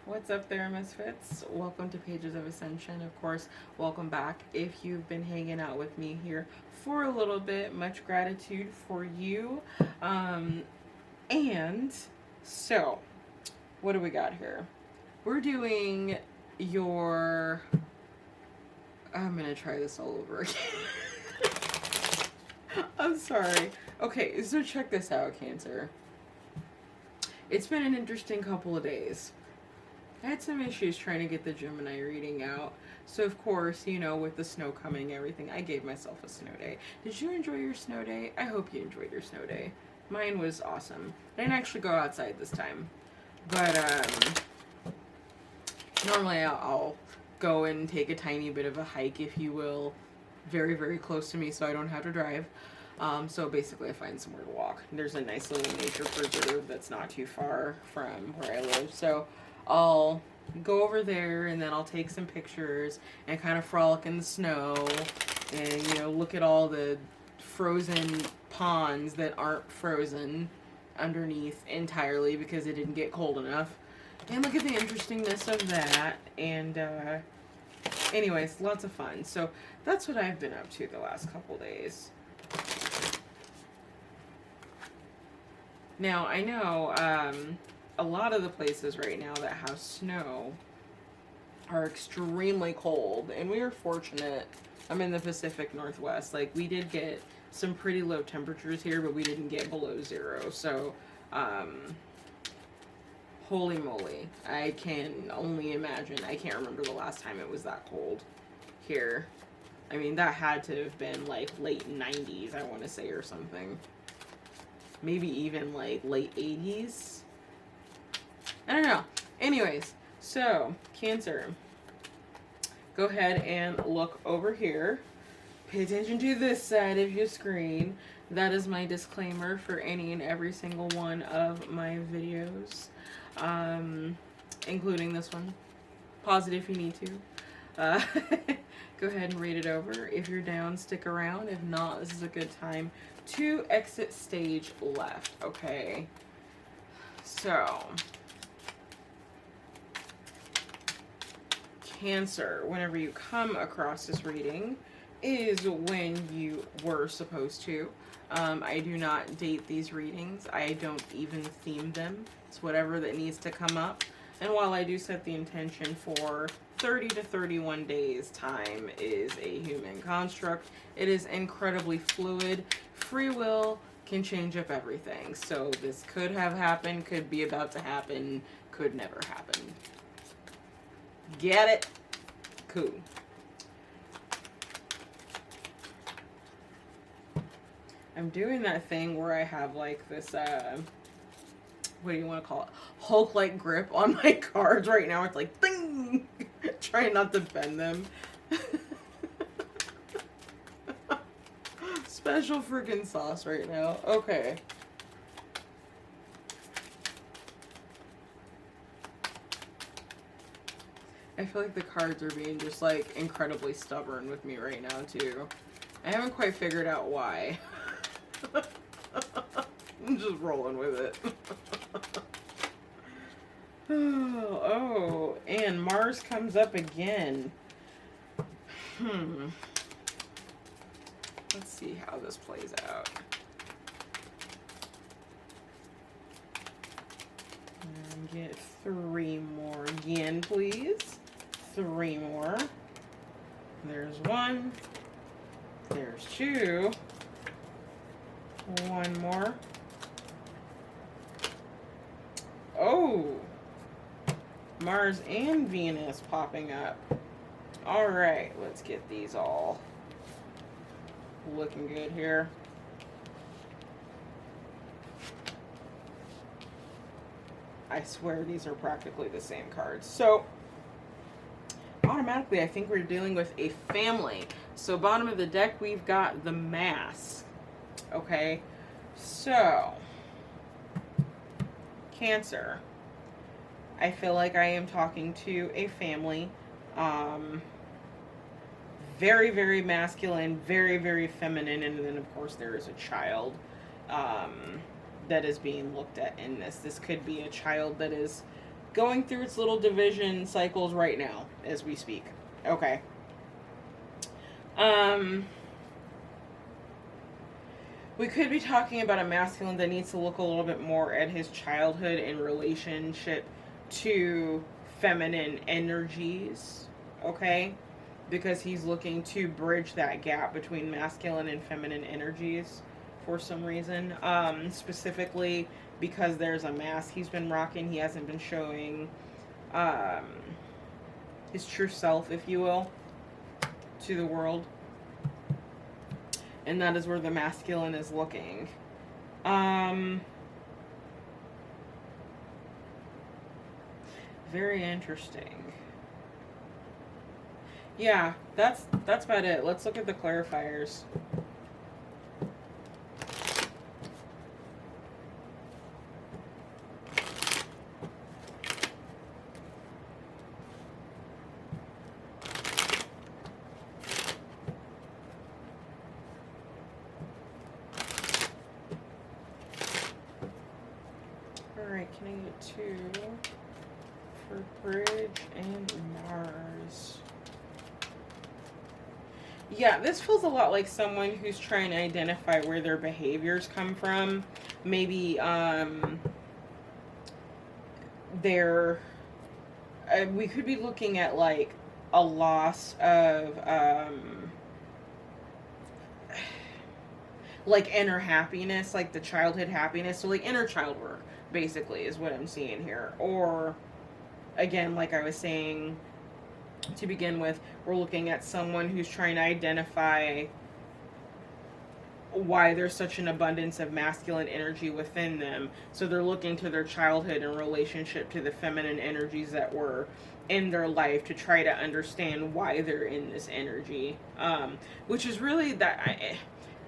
What's up there, Misfits? Welcome to Pages of Ascension. Of course, welcome back. If you've been hanging out with me here for a little bit, much gratitude for you. And so, what do we got here? We're doing your. I'm gonna try this all over again. I'm sorry. Okay, so check this out, Cancer. It's been an interesting couple of days. I had some issues trying to get the Gemini reading out. So, of course, you know, with the snow coming and everything, I gave myself a snow day. Did you enjoy your snow day? I hope you enjoyed your snow day. Mine was awesome. I didn't actually go outside this time. But, normally I'll go and take a tiny bit of a hike, if you will, very, very close to me so I don't have to drive. So basically I find somewhere to walk. There's a nice little nature preserve that's not too far from where I live. So I'll go over there and then I'll take some pictures and kind of frolic in the snow and, you know, look at all the frozen ponds that aren't frozen underneath entirely because it didn't get cold enough. And look at the interestingness of that. And anyways, lots of fun. So that's what I've been up to the last couple days. Now, I know a lot of the places right now that have snow are extremely cold, and we are fortunate. I'm in the Pacific Northwest. Like, we did get some pretty low temperatures here, but we didn't get below zero. So, holy moly. I can only imagine. I can't remember the last time it was that cold here. I mean, that had to have been like late 90s, I want to say, or something. Maybe even like late 80s. I don't know. Anyways, so Cancer, go ahead and look over here. Pay attention to this side of your screen. That is my disclaimer for any and every single one of my videos, including this one. Pause it if you need to. Go ahead and read it over. If you're down, stick around. If not, this is a good time to exit stage left. Okay. So, Cancer, whenever you come across this reading, is when you were supposed to. I do not date these readings. I don't even theme them. It's whatever that needs to come up. And while I do set the intention for 30 to 31 days, time is a human construct. It is incredibly fluid. Free will can change up everything. So this could have happened, could be about to happen, could never happen. Get it? Cool. I'm doing that thing where I have like this, what do you want to call it? Hulk-like grip on my cards right now. It's like, ding! Trying not to bend them. Special freaking sauce right now. Okay. I feel like the cards are being just like incredibly stubborn with me right now too. I haven't quite figured out why. I'm just rolling with it. Oh, and Mars comes up again. Let's see how this plays out. And get 3 more again, please. 3 more. There's 1. There's 2. 1 more. Oh! Mars and Venus popping up. Alright, let's get these all looking good here. I swear these are practically the same cards. So, automatically I think we're dealing with a family. So bottom of the deck, we've got the Mass. Okay, so Cancer. I feel like I am talking to a family. Very, very masculine, very, very feminine, and then of course there is a child that is being looked at in this. This could be a child that is going through its little division cycles right now as we speak. Okay. We could be talking about a masculine that needs to look a little bit more at his childhood in relationship to feminine energies, okay? Because he's looking to bridge that gap between masculine and feminine energies for some reason. Specifically because there's a mask he's been rocking. He hasn't been showing his true self, if you will, to the world. And that is where the masculine is looking. Very interesting. Yeah, that's about it. Let's look at the clarifiers. Alright, can I get 2 for Bridge and Mars? Yeah, this feels a lot like someone who's trying to identify where their behaviors come from. Maybe we could be looking at like a loss of like inner happiness, like the childhood happiness. So like inner child work basically is what I'm seeing here. Or again, like I was saying to begin with, we're looking at someone who's trying to identify why there's such an abundance of masculine energy within them. So they're looking to their childhood in relationship to the feminine energies that were in their life to try to understand why they're in this energy. Which is really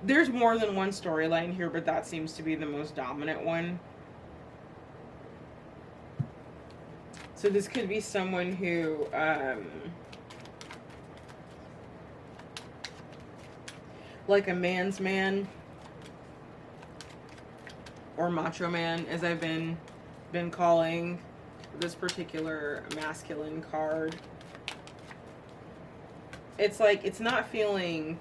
there's more than one storyline here, but that seems to be the most dominant one. So this could be someone who like a man's man or macho man, as I've been calling this particular masculine card. It's like it's not feeling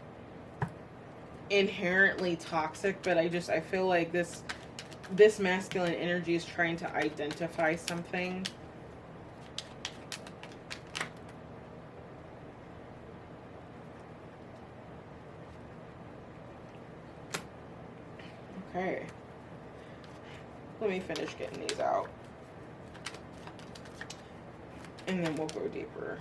inherently toxic, but I feel like this masculine energy is trying to identify something. Okay, let me finish getting these out, and then we'll go deeper.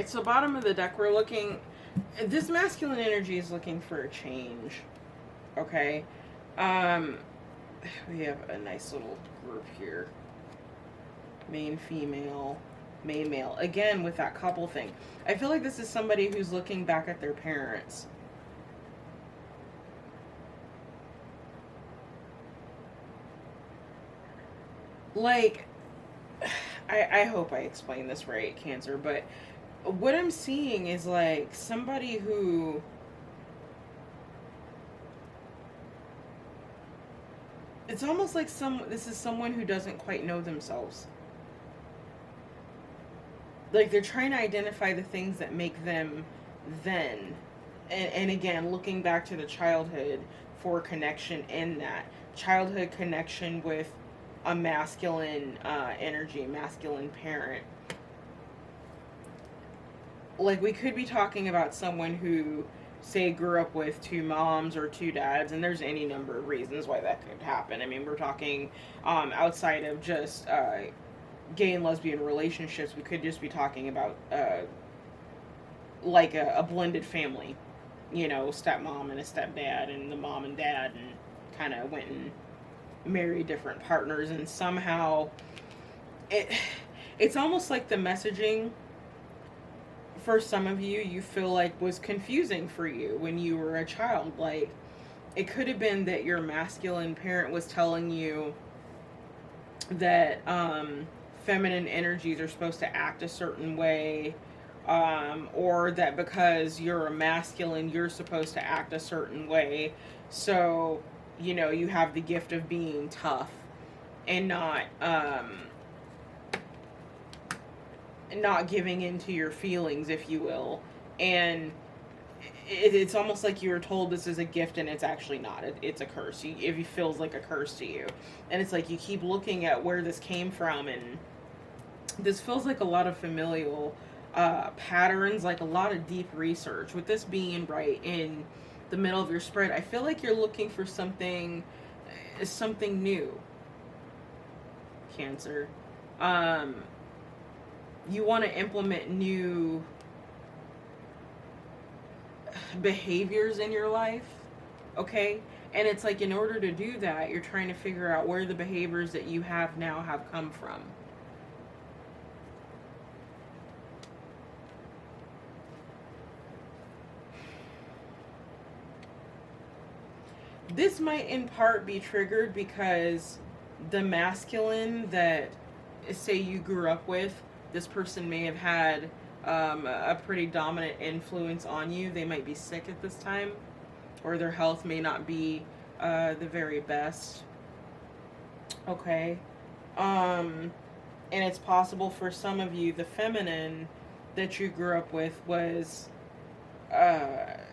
So bottom of the deck, we're looking, this masculine energy is looking for a change. Okay. We have a nice little group here. Main female, main male. Again, with that couple thing. I feel like this is somebody who's looking back at their parents. Like, I hope I explained this right, Cancer, but what I'm seeing is like somebody who, it's almost like this is someone who doesn't quite know themselves. Like they're trying to identify the things that make them then. And again, looking back to the childhood for connection in that childhood connection with a masculine energy, masculine parent. Like we could be talking about someone who, say, grew up with two moms or two dads, and there's any number of reasons why that could happen. I mean, we're talking outside of just gay and lesbian relationships. We could just be talking about like a blended family, you know, stepmom and a stepdad, and the mom and dad, and kind of went and married different partners, and somehow it it's almost like the messaging for some of you feel like was confusing for you when you were a child. Like it could have been that your masculine parent was telling you that feminine energies are supposed to act a certain way, or that because you're a masculine, you're supposed to act a certain way. So, you know, you have the gift of being tough and not giving into your feelings, if you will. And it's almost like you were told this is a gift and it's actually not. It's a curse. It feels like a curse to you. And it's like you keep looking at where this came from, and this feels like a lot of familial patterns, like a lot of deep research. With this being right in the middle of your spread, I feel like you're looking for something new, Cancer. You want to implement new behaviors in your life, okay? And it's like in order to do that, you're trying to figure out where the behaviors that you have now have come from. This might in part be triggered because the masculine that, say, you grew up with, this person may have had a pretty dominant influence on you. They might be sick at this time, or their health may not be the very best. Okay. And it's possible for some of you, the feminine that you grew up with was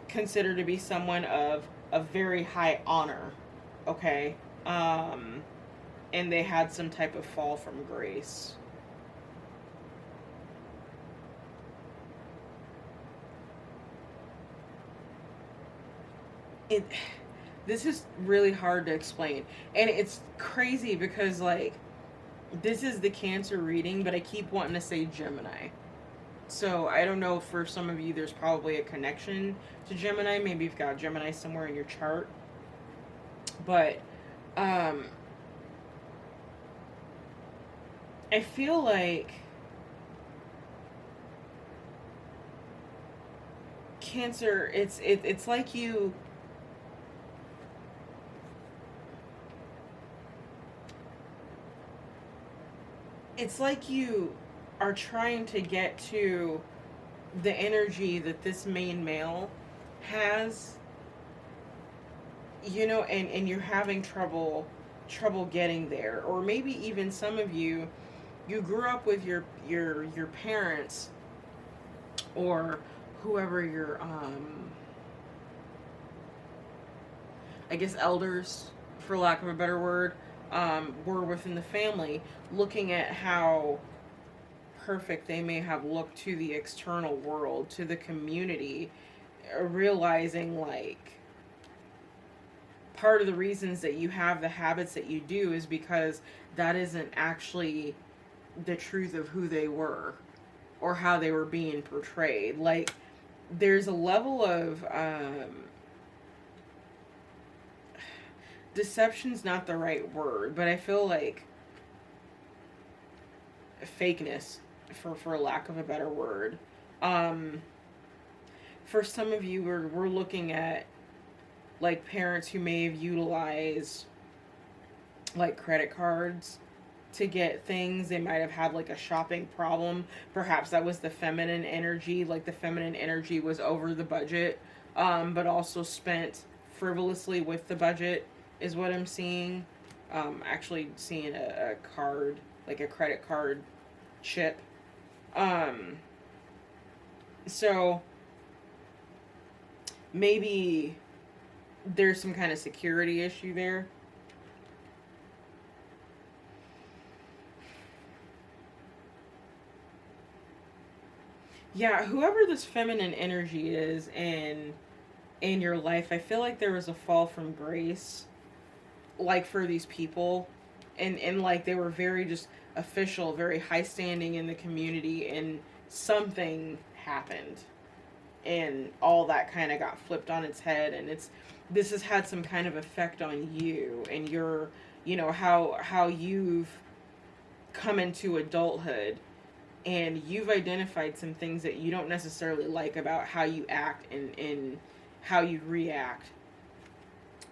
considered to be someone of a very high honor. Okay. And they had some type of fall from grace. This is really hard to explain, and it's crazy because like this is the Cancer reading, but I keep wanting to say Gemini. So I don't know, for some of you there's probably a connection to Gemini. Maybe you've got Gemini somewhere in your chart, but I feel like Cancer, it's like you, it's like you are trying to get to the energy that this main male has, you know, and you're having trouble getting there. Or maybe even some of you grew up with your parents, or whoever your I guess elders, for lack of a better word, were within the family, looking at how perfect they may have looked to the external world, to the community, realizing like part of the reasons that you have the habits that you do is because that isn't actually the truth of who they were or how they were being portrayed. Like there's a level of deception's not the right word, but I feel like fakeness, for lack of a better word. For some of you, we're looking at like parents who may have utilized like credit cards to get things. They might have had like a shopping problem. Perhaps that was the feminine energy. Like the feminine energy was over the budget, but also spent frivolously with the budget, is what I'm seeing. Actually seeing a card, like a credit card chip. Um, so maybe there's some kind of security issue there. Yeah, whoever this feminine energy is in your life, I feel like there was a fall from grace, like for these people, and like they were very just official, very high standing in the community, and something happened, and all that kind of got flipped on its head, and this has had some kind of effect on you and your, how you've come into adulthood, and you've identified some things that you don't necessarily like about how you act and how you react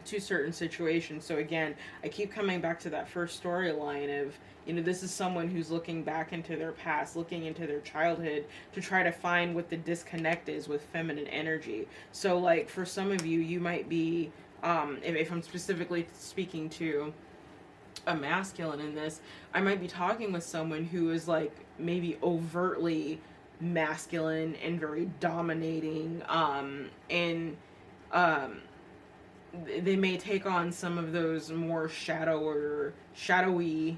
to certain situations. So again, I keep coming back to that first storyline of, this is someone who's looking back into their past, looking into their childhood to try to find what the disconnect is with feminine energy. So like for some of you, you might be, if I'm specifically speaking to a masculine in this, I might be talking with someone who is like maybe overtly masculine and very dominating, and they may take on some of those more shadowy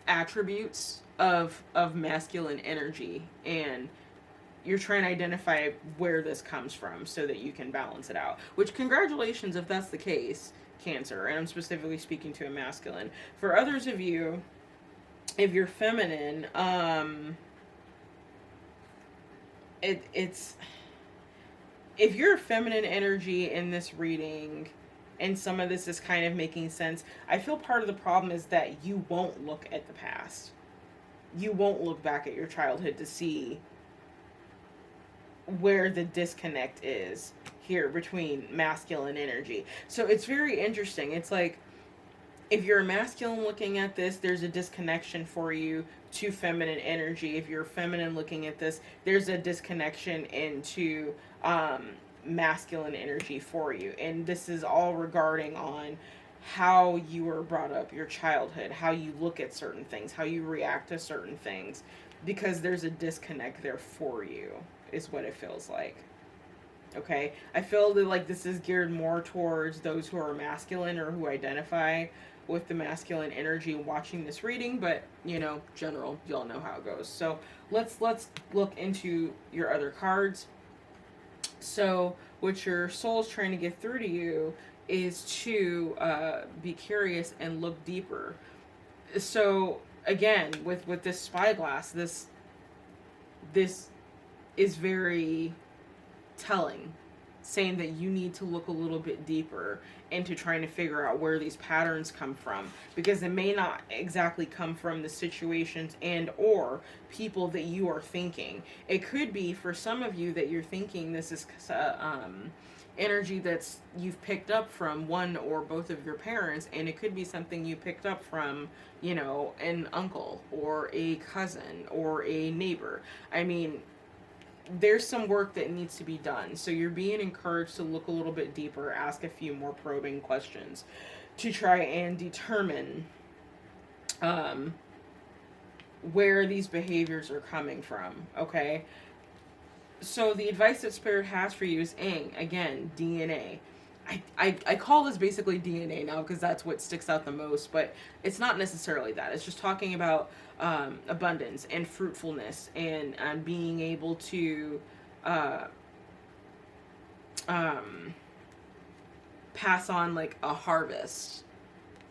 attributes of masculine energy, and you're trying to identify where this comes from so that you can balance it out. Which, congratulations if that's the case, Cancer, and I'm specifically speaking to a masculine. For others of you, if you're feminine, it's if you're feminine energy in this reading, and some of this is kind of making sense, I feel part of the problem is that you won't look at the past. You won't look back at your childhood to see where the disconnect is here between masculine energy. So it's very interesting. It's like, if you're a masculine looking at this, there's a disconnection for you to feminine energy. If you're feminine looking at this, there's a disconnection into masculine energy for you. And this is all regarding on how you were brought up, your childhood, how you look at certain things, how you react to certain things, because there's a disconnect there for you, is what it feels like. Okay? I feel that like this is geared more towards those who are masculine or who identify with the masculine energy watching this reading, but general, y'all know how it goes. So let's look into your other cards. So what your soul's trying to get through to you is to be curious and look deeper. So again, with this spyglass, this is very telling, saying that you need to look a little bit deeper into trying to figure out where these patterns come from, because it may not exactly come from the situations and or people that you are thinking. It could be for some of you that you're thinking this is energy that's you've picked up from one or both of your parents, and it could be something you picked up from an uncle or a cousin or a neighbor. I mean, there's some work that needs to be done. So you're being encouraged to look a little bit deeper, ask a few more probing questions to try and determine where these behaviors are coming from. Okay? So the advice that Spirit has for you is again, DNA. I call this basically DNA now because that's what sticks out the most, but it's not necessarily that. It's just talking about abundance and fruitfulness and being able to pass on like a harvest,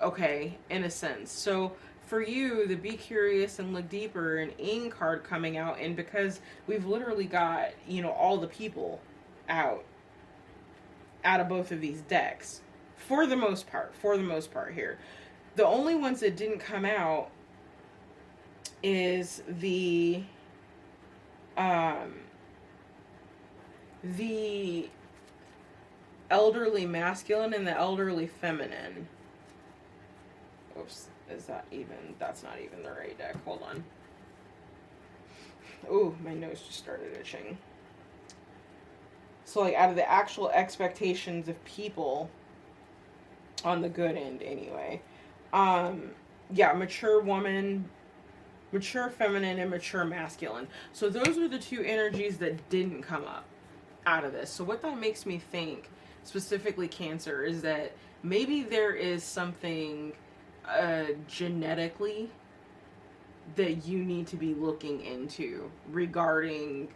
okay, in a sense. So for you, the be curious and look deeper, an card coming out, and because we've literally got all the people out of both of these decks for the most part here. The only ones that didn't come out is the elderly masculine and the elderly feminine. is that even, that's not even the right deck. Hold on. Ooh, my nose just started itching. So, like, out of the actual expectations of people, on the good end anyway, yeah, mature woman, mature feminine, and mature masculine. So those are the two energies that didn't come up out of this. So what that makes me think, specifically Cancer, is that maybe there is something genetically that you need to be looking into regarding,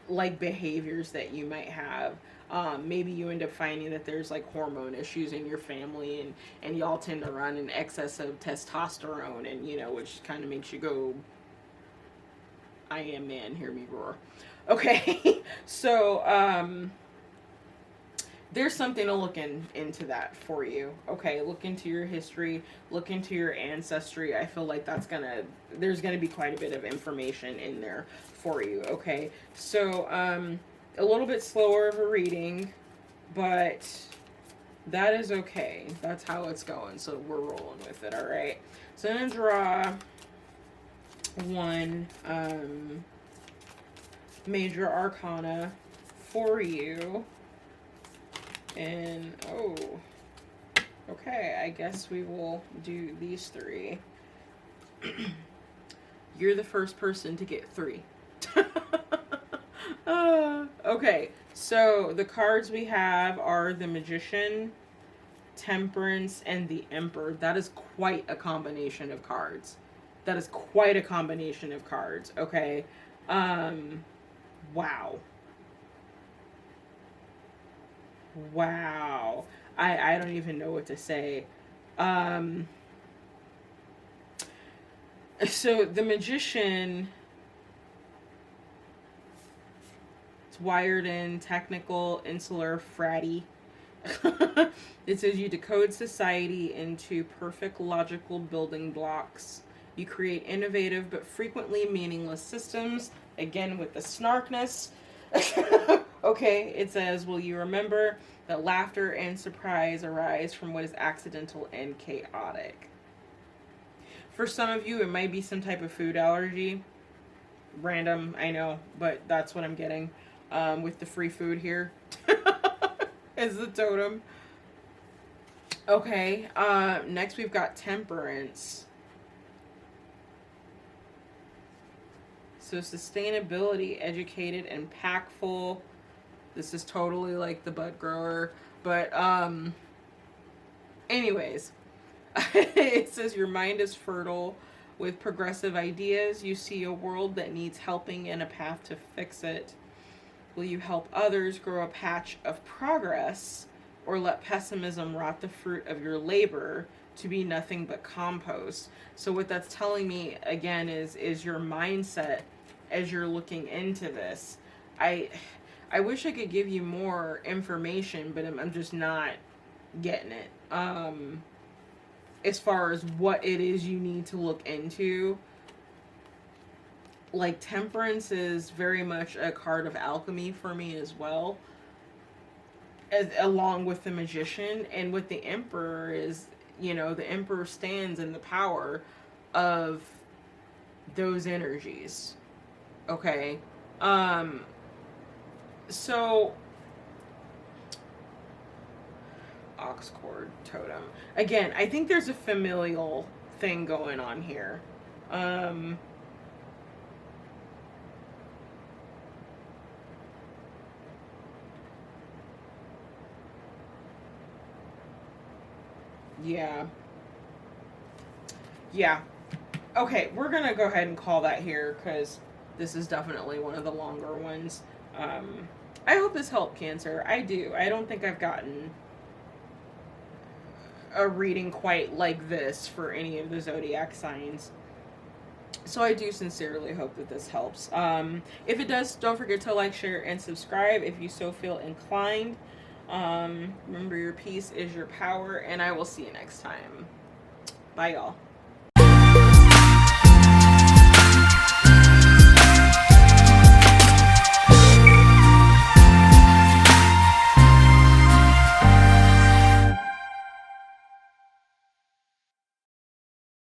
like, behaviors that you might have. Maybe you end up finding that there's, like, hormone issues in your family, and y'all tend to run an excess of testosterone, and, you know, which kind of makes you go, I am man, hear me roar. Okay. So, there's something to look into that for you. Okay, look into your history, look into your ancestry. I feel like there's gonna be quite a bit of information in there for you. Okay, so a little bit slower of a reading, but that is okay. That's how it's going, so we're rolling with it. All right, so I'm gonna draw one major arcana for you. And, oh, okay, I guess we will do these three. You're the first person to get 3. Okay, so the cards we have are the Magician, Temperance, and the Emperor. That is quite a combination of cards. That is quite a combination of cards, okay? Wow. Wow. I don't even know what to say. So the Magician, it's wired in, technical, insular, fratty. It says you decode society into perfect logical building blocks. You create innovative but frequently meaningless systems. Again, with the snarkness. Okay, it says, will you remember that laughter and surprise arise from what is accidental and chaotic? For some of you, it might be some type of food allergy. Random, I know, but that's what I'm getting with the free food here. Is the totem. Okay, next we've got Temperance. So sustainability, educated, impactful. This is totally like the bud grower. But anyways, it says your mind is fertile with progressive ideas. You see a world that needs helping and a path to fix it. Will you help others grow a patch of progress, or let pessimism rot the fruit of your labor to be nothing but compost? So what that's telling me again is your mindset as you're looking into this. I wish I could give you more information, but I'm just not getting it. As far as what it is you need to look into. Like, Temperance is very much a card of alchemy for me as well. Along with the Magician. And with the Emperor is, you know, the Emperor stands in the power of those energies. Okay. So, ox cord totem. Again, I think there's a familial thing going on here. Yeah. Yeah. Okay, we're going to go ahead and call that here because this is definitely one of the longer ones. I hope this helped, Cancer. I do. I don't think I've gotten a reading quite like this for any of the zodiac signs. So I do sincerely hope that this helps. If it does, don't forget to like, share, and subscribe if you so feel inclined. Remember, your peace is your power, and I will see you next time. Bye, y'all.